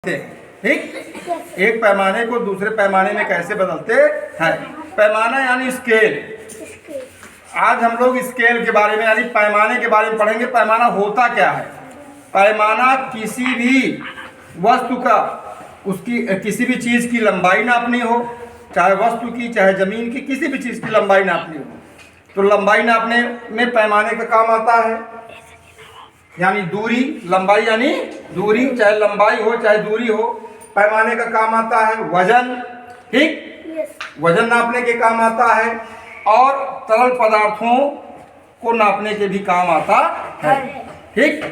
ठीक। एक पैमाने को दूसरे पैमाने में कैसे बदलते हैं। पैमाना यानी स्केल। आज हम लोग स्केल के बारे में यानी पैमाने के बारे में पढ़ेंगे। पैमाना होता क्या है। पैमाना किसी भी वस्तु का उसकी किसी भी चीज़ की लंबाई नापनी हो, चाहे वस्तु की चाहे ज़मीन की, किसी भी चीज़ की लंबाई नापनी हो तो लंबाई नापने में पैमाने का काम आता है। यानी दूरी, लंबाई यानी दूरी, चाहे लंबाई हो चाहे दूरी हो, पैमाने का काम आता है। वजन, ठीक, वजन नापने के काम आता है। और तरल पदार्थों को नापने के भी काम आता है, ठीक।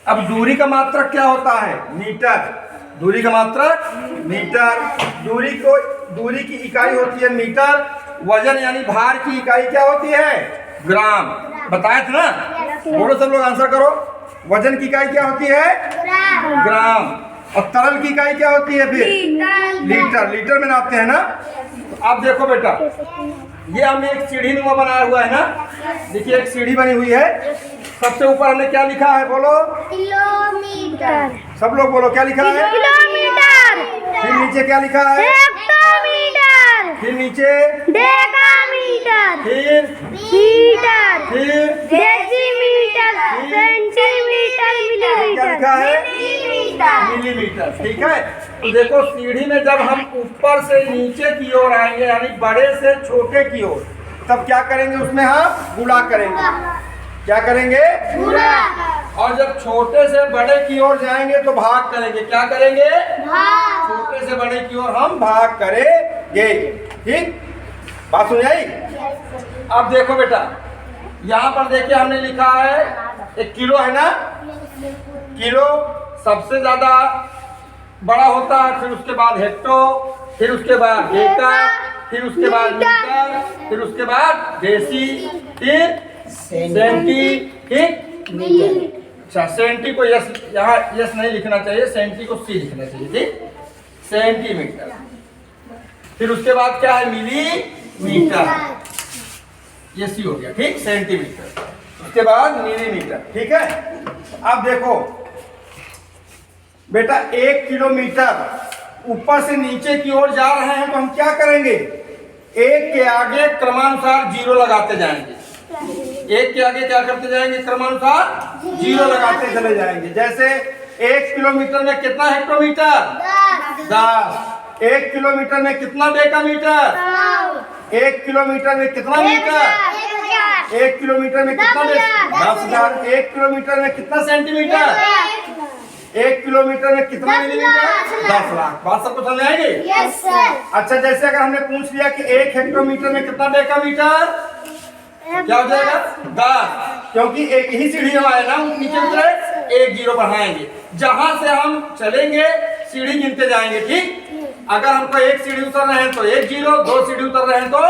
अब दूरी का मात्रक क्या होता है? मीटर। दूरी का मात्रक मीटर। दूरी की इकाई होती है मीटर। वजन यानी भार की इकाई क्या होती है? ग्राम। बताया था ना? बोलो सब लोग, आंसर करो। वजन की इकाई क्या होती है? ग्राम। और तरल की इकाई क्या होती है फिर? लीटर। लीटर में नापते हैं ना। तो आप देखो बेटा, ये हमने एक सीढ़ी नुमा बनाया हुआ है ना। देखिए एक सीढ़ी बनी हुई है। सबसे ऊपर हमने क्या लिखा है? बोलो। किलोमीटर। सब लोग बोलो, क्या लिखा है? किलोमीटर। फिर नीचे क्या लिखा है? हेक्टोमीटर। फिर नीचे डेकामीटर। फिर मीटर। डेसीमीटर। सेंटीमीटर। क्या मिलीमीटर। लिखा है? मिलीमीटर। ठीक है। तो देखो सीढ़ी में जब हम ऊपर से नीचे की ओर आएंगे यानी बड़े से छोटे की ओर, तब क्या करेंगे? उसमें हम गुणा करेंगे। क्या करेंगे? गुणा। और जब छोटे से बड़े की ओर जाएंगे तो भाग करेंगे। क्या करेंगे? भाग। छोटे से बड़े की ओर हम भाग करेंगे, ठीक। बात सुन आई? अब देखो बेटा, यहाँ पर देखिए हमने लिखा है एक किलो है ना। किलो सबसे ज्यादा बड़ा होता है, फिर उसके बाद हेक्टो, फिर उसके बाद डेका, फिर उसके बाद मीटर, फिर उसके बाद डेसी, फिर सेंटी, ठीक। अच्छा, सेंटी को यस, यहाँ यस नहीं लिखना चाहिए, सेंटी को सी लिखना चाहिए, ठीक। सेंटीमीटर। फिर उसके बाद क्या है? मिलीमीटर। ये सी हो गया, ठीक। सेंटीमीटर। उसके बाद मिलीमीटर, ठीक है। अब देखो बेटा, 1 किलोमीटर ऊपर से नीचे की ओर जा रहे हैं तो हम क्या करेंगे? एक के आगे क्रमानुसार जीरो लगाते जाएंगे। एक के आगे क्या करते जाएंगे? क्रमानुसार जीरो लगाते चले जाएंगे। जैसे 1 किलोमीटर में कितना हेक्टोमीटर? 10। 1 किलोमीटर में कितना डेकामीटर? 1 किलोमीटर में कितना मीटर? 1 किलोमीटर में कितना? 10,000। 1 किलोमीटर में कितना सेंटीमीटर? 1 किलोमीटर में कितना मिलीमीटर? 10 लाख। बात सबको समझ आएगी? Yes sir. अच्छा, जैसे अगर हमने पूछ लिया कि 1 हेक्टोमीटर में कितना डेकामीटर, क्या हो जाएगा? 10। क्योंकि एक ही सीढ़ी में आए ना, नीचे उतरे, एक जीरो बढ़ाएंगे। जहां से हम चलेंगे सीढ़ी गिनते जाएंगे, ठीक। अगर हमको एक सीढ़ी उतर रहे हैं तो एक जीरो, 2 सीढ़ी उतर रहे हैं तो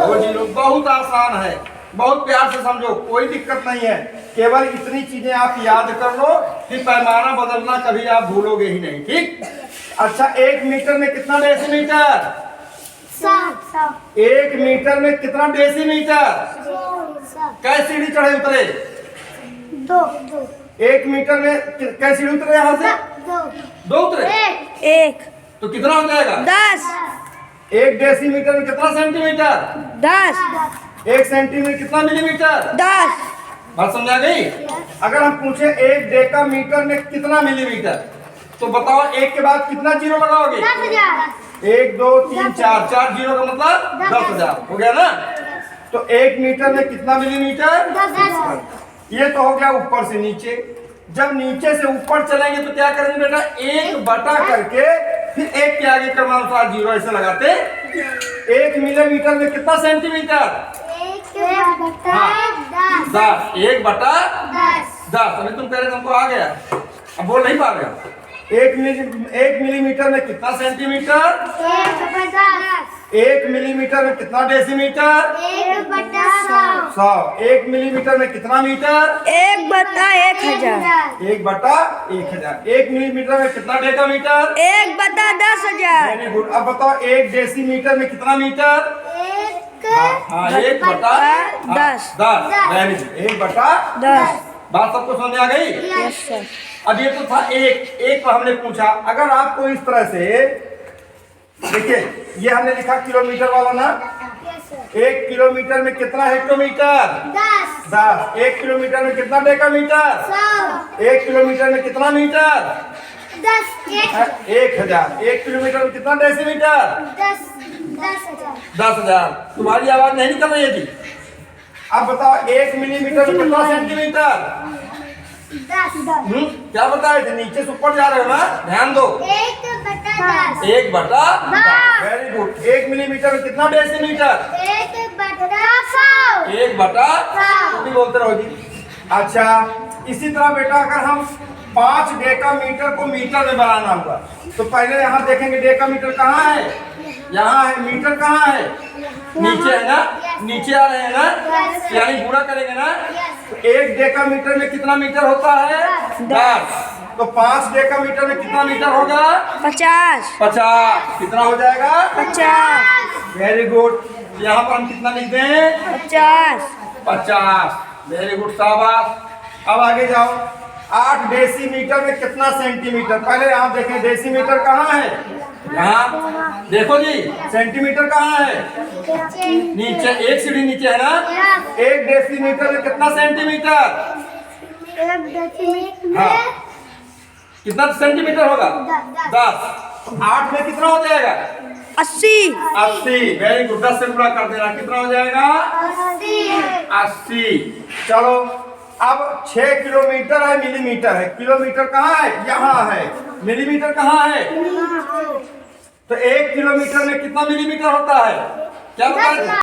2 जीरो। बहुत आसान है, बहुत प्यार से समझो, कोई दिक्कत नहीं है। केवल इतनी चीजें आप याद कर लो कि पैमाना बदलना कभी आप भूलोगे ही नहीं, ठीक। अच्छा, 1 मीटर में कितना डेसीमीटर? 1 मीटर में कितना डेसीमीटर? कैसे सीढ़ी चढ़े उतरे? 2। 1 मीटर में कैसे सीढ़ी उतरे? यहाँ से 2 उतरे। 1। तो कितना हो जाएगा? 10। 1 डेसीमीटर में कितना सेंटीमीटर? 10। 1 सेंटीमीटर कितना मिलीमीटर? 10। बात समझा गई? अगर हम पूछे 1 डेकामीटर में कितना मिलीमीटर, तो बताओ 1 के बाद कितना जीरो लगाओगे? 10,000। 1 2 3 4, 4 जीरो का मतलब 10,000 हो गया ना। तो 1 मीटर में कितना मिलीमीटर? 10,000। ये तो हो गया ऊपर से नीचे। जब नीचे से ऊपर चलेंगे तो क्या करेंगे बेटा? 1 बटा करके फिर 1 के आगे क्रमानुसार जीरो ऐसे लगाते। 1 मिलीमीटर में कितना सेंटीमीटर? 10। 1 बटा 10। अभी तुम कह रहे तुमको आ गया, अब बोल नहीं पा रहे हो। 1 मिलीमीटर में कितना सेंटीमीटर? 1 मिलीमीटर में कितना डेसीमीटर? 100। 1 मिलीमीटर में कितना मीटर? 1/1000। 1/1000। 1 मिलीमीटर में कितना डेकामीटर? 1/10,000। Very good. अब बताओ 1 डेसीमीटर में कितना मीटर? 1/10। 10। Very good. 1/10। बात सबको समझ आ गई? Yes sir. अब ये तो था एक पर हमने पूछा। अगर आपको इस तरह से देखिए, ये हमने लिखा किलोमीटर वाला ना, 1 किलोमीटर में कितना हेक्टोमीटर? 10। 1 किलोमीटर में कितना डेकामीटर? 1 किलोमीटर में कितना मीटर? 1000। 1 किलोमीटर में कितना डेसीमीटर? 10,000। तुम्हारी आवाज नहीं निकल रही है जी। अब बताओ 1 मिलीमीटर में कितना सेंटीमीटर? 10। क्या बताए थे? नीचे से ऊपर जा रहे हो ना, ध्यान दो। 1/10। 1/10। Very good. 1 मिलीमीटर में कितना डेसीमीटर? 1/100। 1/100। तुम भी बोलते रहो जी। अच्छा, इसी तरह बेटा अगर हम 5 डेकामीटर को मीटर में बनाना होगा तो पहले यहाँ देखेंगे डेकामीटर कहाँ है? यहाँ है। मीटर कहाँ है? नीचे है ना, नीचे आ रहे हैं ना, यानी गुणा करेंगे ना। तो 1 डेकामीटर में कितना मीटर होता है? 10। तो 5 डेकामीटर में कितना मीटर होगा? 50। 50। कितना हो जाएगा? 50। Very good. यहाँ पर हम कितना लिख दें? 50। 50। वेरी गुड, शाबाश। अब आगे जाओ। 8 डेसीमीटर में कितना सेंटीमीटर? पहले यहाँ देखें, डेसीमीटर कहाँ है? यहाँ देखो जी। सेंटीमीटर कहाँ है? नीचे, एक सीढ़ी नीचे है ना। 1 डेसीमीटर में कितना सेंटीमीटर? हाँ, कितना सेंटीमीटर होगा? 10। 8 में कितना हो जाएगा? 80। 80। Very good. 10 से गुणा कर देना, कितना हो जाएगा? 80। चलो, अब 6 किलोमीटर है, मिलीमीटर है। किलोमीटर कहाँ है? यहाँ है। मिलीमीटर कहाँ है? तो 1 किलोमीटर में कितना मिलीमीटर होता है? क्या बताया?